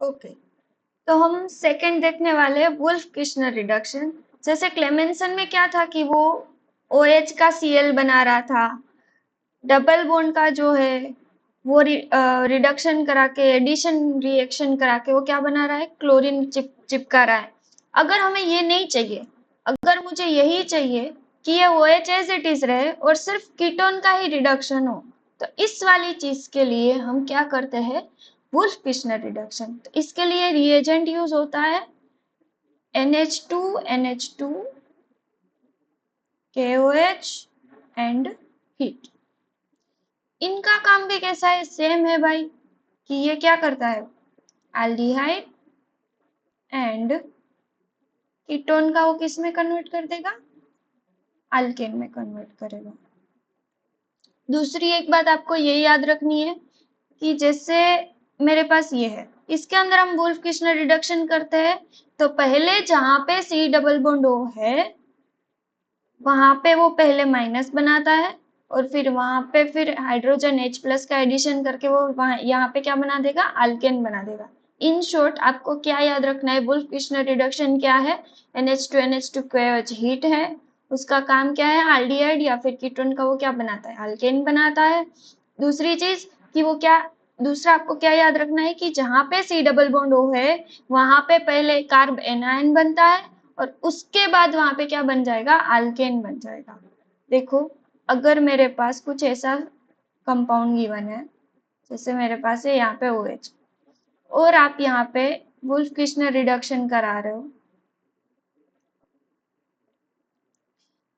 Okay, तो हम second देखने वाले हैं वुल्फ किश्नर रिडक्शन। जैसे क्लेमेंसन में क्या था कि वो OH का Cl बना रहा था, डबल बॉन्ड का जो है वो रिडक्शन करा के एडिशन रिएक्शन करा के वो क्या बना रहा है, क्लोरीन चिपका रहा है। अगर हमें ये नहीं चाहिए, अगर मुझे यही चाहिए कि ये OH एज इट इज रहे और सिर्फ कीटोन का ही रिडक्शन हो, तो इस वाली चीज के लिए हम क्या करते हैं, वुल्फ किश्नर रिडक्शन। तो इसके लिए रिएजेंट यूज होता है NH2 NH2 KOH and heat. इनका काम भी कैसा है, सेम है भाई, कि ये क्या करता है, एल्डिहाइड एंड कीटोन का वो किस में कन्वर्ट कर देगा, अल्केन में कन्वर्ट करेगा। दूसरी एक बात आपको ये याद रखनी है कि जैसे मेरे पास ये है, इसके अंदर हम वुल्फ किश्नर रिडक्शन करते हैं, तो पहले जहां पे C डबल बॉन्ड O है वहां पे वो पहले माइनस बनाता है और फिर वहां पे फिर हाइड्रोजन H प्लस का एडिशन करके वो वहां यहाँ पे क्या बना देगा, अल्केन बना देगा। इन शॉर्ट आपको क्या याद रखना है, वुल्फ किश्नर रिडक्शन क्या है, NH2 NH2 KOH हीट है, उसका काम क्या है, एल्डिहाइड या फिर कीटोन का वो क्या बनाता है, अल्केन बनाता है। दूसरी चीज कि वो क्या, दूसरा आपको क्या याद रखना है कि जहां पे C डबल बॉन्ड O है वहां पे पहले कार्ब एनायन बनता है और उसके बाद वहां पे क्या बन जाएगा, अल्केन बन जाएगा। देखो, अगर मेरे पास कुछ ऐसा कंपाउंड गिवन है, जैसे मेरे पास है यहाँ पे OH और आप यहाँ पे वुल्फ किश्नर रिडक्शन करा रहे हो,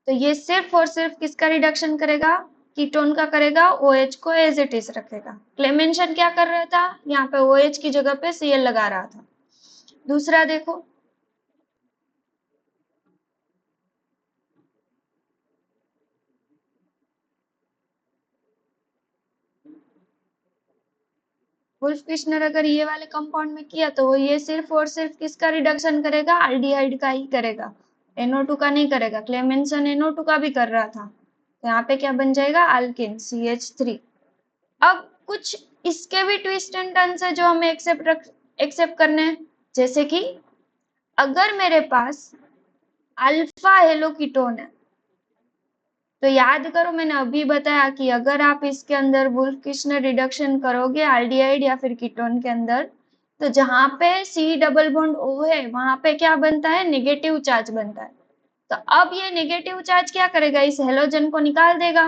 तो ये सिर्फ और सिर्फ किसका रिडक्शन करेगा, कीटोन का करेगा, OH को एज इट इज रखेगा। क्लेमेंशन क्या कर रहा था, यहाँ पे OH की जगह पे Cl लगा रहा था। दूसरा देखो, वुल्फ किश्नर अगर ये वाले कंपाउंड में किया तो वो ये सिर्फ और सिर्फ किसका रिडक्शन करेगा, एल्डिहाइड का ही करेगा, NO2 का नहीं करेगा। क्लेमेंसन NO2 का भी कर रहा था, तो यहाँ पे क्या बन जाएगा, अल्केन CH3। अब कुछ इसके भी ट्विस्ट एंड टर्न्स है जो हमें एक्सेप्ट करने हैं। जैसे कि अगर मेरे पास अल्फा हेलो कीटोन है, तो याद करो मैंने अभी बताया कि अगर आप इसके अंदर वुल्फ किश्नर रिडक्शन करोगे एल्डिहाइड या फिर कीटोन के अंदर, तो जहां पे C डबल बॉन्ड O है वहां पे क्या बनता है, नेगेटिव चार्ज बनता है। तो अब ये नेगेटिव चार्ज क्या करेगा, इस हेलोजन को निकाल देगा,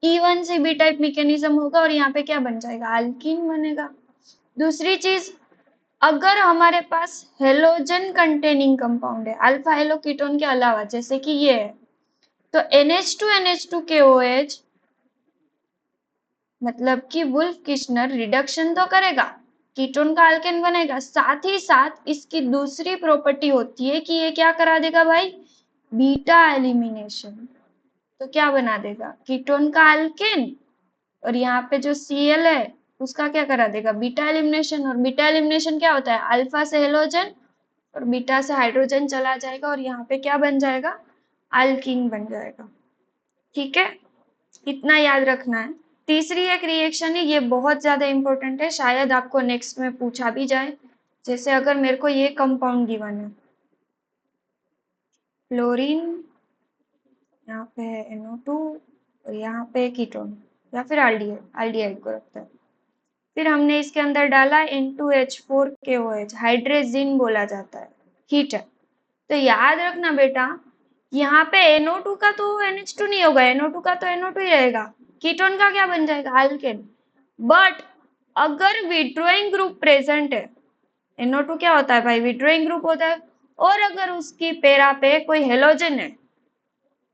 E1CB टाइप मैकेनिज्म होगा और यहाँ पे क्या बन जाएगा, अल्कीन बनेगा। दूसरी चीज, अगर हमारे पास हेलोजन कंटेनिंग कंपाउंड है अल्फा हेलो कीटोन के अलावा, जैसे कि ये है, तो NH2 NH2 KOH मतलब कि वुल्फ किश्नर रिडक्शन तो करेगा, कीटोन का अल्केन बनेगा, साथ ही साथ इसकी दूसरी प्रॉपर्टी होती है कि ये क्या करा देगा भाई, बीटा एलिमिनेशन। तो क्या बना देगा, कीटोन का अल्केन और यहाँ पे जो Cl है उसका क्या करा देगा, बीटा एलिमिनेशन। और बीटा एलिमिनेशन क्या होता है, अल्फा से हेलोजन और बीटा से हाइड्रोजन चला जाएगा और यहाँ पे क्या बन जाएगा, अल्कीन बन जाएगा। ठीक है, इतना याद रखना है। तीसरी एक रिएक्शन है, ये बहुत ज्यादा इंपॉर्टेंट है, शायद आपको नेक्स्ट में पूछा भी जाए। जैसे अगर मेरे को ये कंपाउंड गिवन है, फ्लोरीन, यहाँ पे है NO2 और यहाँ पे कीटोन या फिर एल्डिहाइड को रखता है। फिर हमने इसके अंदर डाला N2H4KOH, हाइड्रेजिन बोला जाता है, हीट है। तो याद रखना बेटा, यहाँ पे NO2 का तो NH2 नहीं होगा, NO2 का तो NO2 ही रहेगा, कीटोन का क्या बन जाएगा, अल्केन। बट अगर विड्रॉइंग ग्रुप प्रेजेंट है, NO2 क्या होता है भाई, विड्रॉइंग ग्रुप होता है, और अगर उसकी पैरा पे कोई हेलोजन है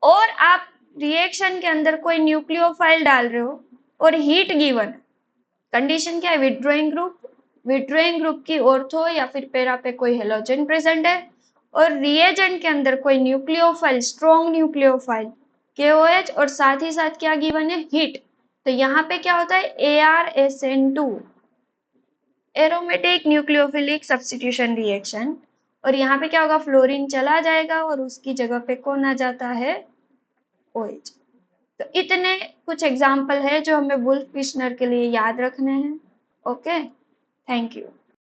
और आप रिएक्शन के अंदर कोई न्यूक्लियोफाइल डाल रहे हो और हीट गिवन है, कंडीशन क्या है, विड्रॉइंग ग्रुप, विड्रॉइंग ग्रुप की ऑर्थो या फिर पैरा पे कोई हेलोजन प्रेजेंट है और रिएजेंट के अंदर कोई न्यूक्लियोफाइल, स्ट्रॉन्ग न्यूक्लियोफाइल KOH और साथ ही साथ क्या गिवन है, हीट। तो यहाँ पे क्या होता है, ArSN2, aromatic nucleophilic substitution reaction. और यहाँ पे क्या होगा, फ्लोरीन चला जाएगा और उसकी जगह पे कौन आ जाता है, OH। तो इतने कुछ एग्जाम्पल है जो हमें वुल्फ किश्नर के लिए याद रखने हैं। Okay, thank you.